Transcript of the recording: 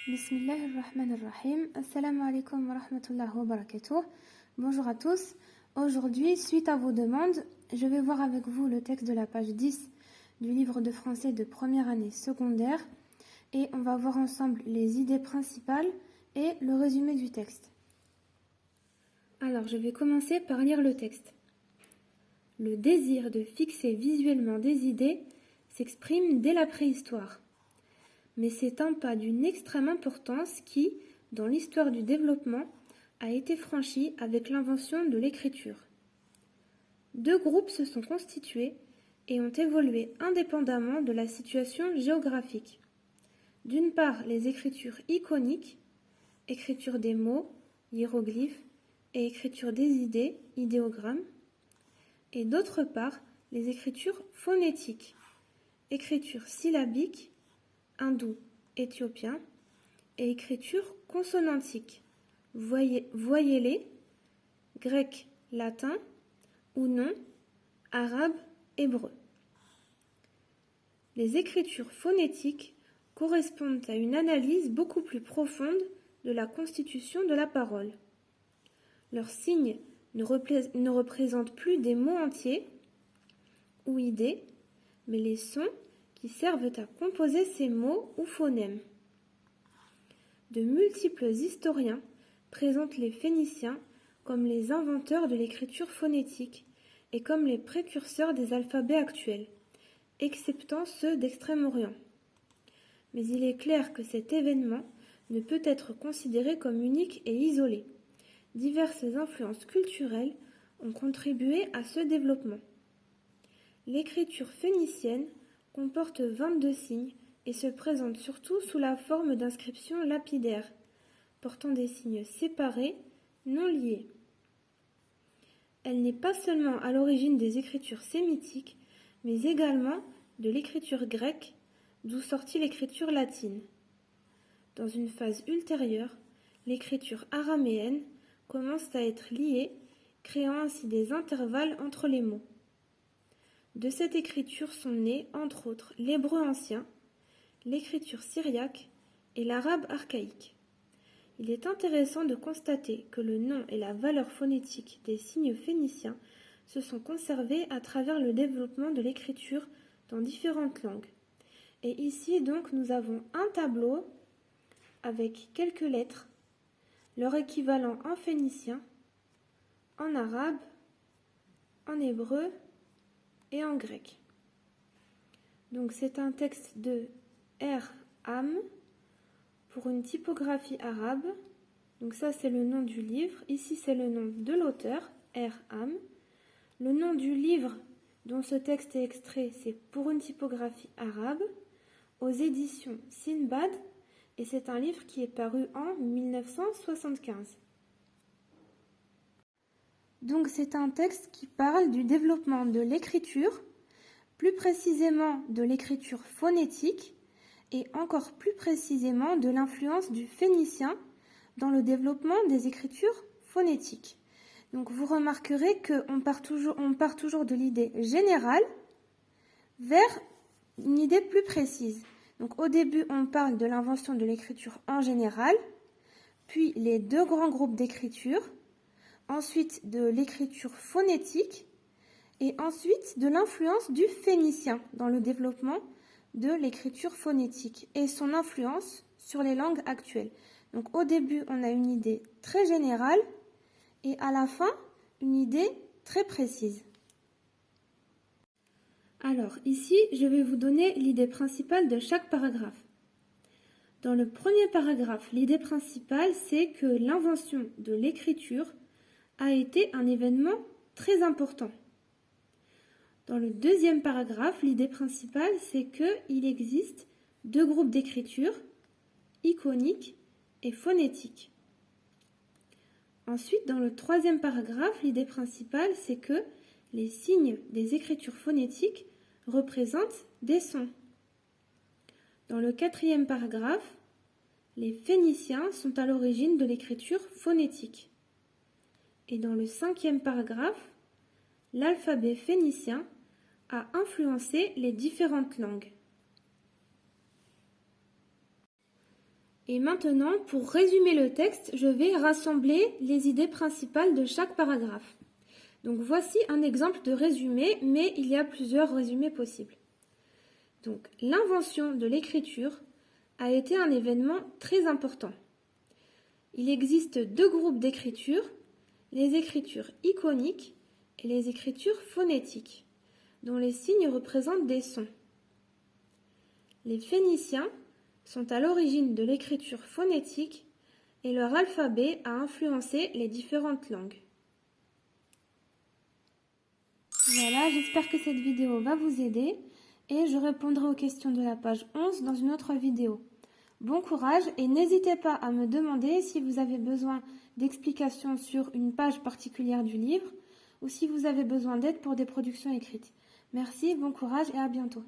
Bismillahirrahmanirrahim. Assalamu alaikum wa rahmatullahi wa barakatuh. Bonjour à tous. Aujourd'hui, suite à vos demandes, je vais voir avec vous le texte de la page 10 du livre de français de première année secondaire et on va voir ensemble les idées principales et le résumé du texte. Alors, je vais commencer par lire le texte. Le désir de fixer visuellement des idées s'exprime dès la préhistoire. Mais c'est un pas d'une extrême importance qui, dans l'histoire du développement, a été franchi avec l'invention de l'écriture. Deux groupes se sont constitués et ont évolué indépendamment de la situation géographique. D'une part, les écritures iconiques, écriture des mots, hiéroglyphes, et écriture des idées, idéogrammes, et d'autre part, les écritures phonétiques, écriture syllabique, hindou, éthiopien, et écriture consonantique, voyellée, grec, latin, ou non, arabe, hébreu. Les écritures phonétiques correspondent à une analyse beaucoup plus profonde de la constitution de la parole. Leurs signes ne représentent plus des mots entiers ou idées, mais les sons qui servent à composer ces mots ou phonèmes. De multiples historiens présentent les Phéniciens comme les inventeurs de l'écriture phonétique et comme les précurseurs des alphabets actuels, exceptant ceux d'Extrême-Orient. Mais il est clair que cet événement ne peut être considéré comme unique et isolé. Diverses influences culturelles ont contribué à ce développement. L'écriture phénicienne comporte 22 signes et se présente surtout sous la forme d'inscriptions lapidaires, portant des signes séparés, non liés. Elle n'est pas seulement à l'origine des écritures sémitiques, mais également de l'écriture grecque, d'où sortit l'écriture latine. Dans une phase ultérieure, l'écriture araméenne commence à être liée, créant ainsi des intervalles entre les mots. De cette écriture sont nés, entre autres, l'hébreu ancien, l'écriture syriaque et l'arabe archaïque. Il est intéressant de constater que le nom et la valeur phonétique des signes phéniciens se sont conservés à travers le développement de l'écriture dans différentes langues. Et ici, donc, nous avons un tableau avec quelques lettres, leur équivalent en phénicien, en arabe, en hébreu et en grec. Donc c'est un texte de R.Am pour une typographie arabe. Donc ça c'est le nom du livre. Ici c'est le nom de l'auteur, R.Am. Le nom du livre dont ce texte est extrait, c'est Pour une typographie arabe, aux éditions Sinbad, et c'est un livre qui est paru en 1975. Donc c'est un texte qui parle du développement de l'écriture, plus précisément de l'écriture phonétique et encore plus précisément de l'influence du phénicien dans le développement des écritures phonétiques. Donc vous remarquerez qu'on part toujours de l'idée générale vers une idée plus précise. Donc au début on parle de l'invention de l'écriture en général, puis les deux grands groupes d'écriture, ensuite de l'écriture phonétique et ensuite de l'influence du phénicien dans le développement de l'écriture phonétique et son influence sur les langues actuelles. Donc au début, on a une idée très générale et à la fin, une idée très précise. Alors ici, je vais vous donner l'idée principale de chaque paragraphe. Dans le premier paragraphe, l'idée principale, c'est que l'invention de l'écriture a été un événement très important. Dans le deuxième paragraphe, l'idée principale, c'est qu'il existe deux groupes d'écriture, iconique et phonétique. Ensuite, dans le troisième paragraphe, l'idée principale, c'est que les signes des écritures phonétiques représentent des sons. Dans le quatrième paragraphe, les Phéniciens sont à l'origine de l'écriture phonétique. Et dans le cinquième paragraphe, l'alphabet phénicien a influencé les différentes langues. Et maintenant, pour résumer le texte, je vais rassembler les idées principales de chaque paragraphe. Donc voici un exemple de résumé, mais il y a plusieurs résumés possibles. Donc l'invention de l'écriture a été un événement très important. Il existe deux groupes d'écriture, les écritures iconiques et les écritures phonétiques, dont les signes représentent des sons. Les Phéniciens sont à l'origine de l'écriture phonétique et leur alphabet a influencé les différentes langues. Voilà, j'espère que cette vidéo va vous aider et je répondrai aux questions de la page 11 dans une autre vidéo. Bon courage et n'hésitez pas à me demander si vous avez besoin d'explications sur une page particulière du livre ou si vous avez besoin d'aide pour des productions écrites. Merci, bon courage et à bientôt.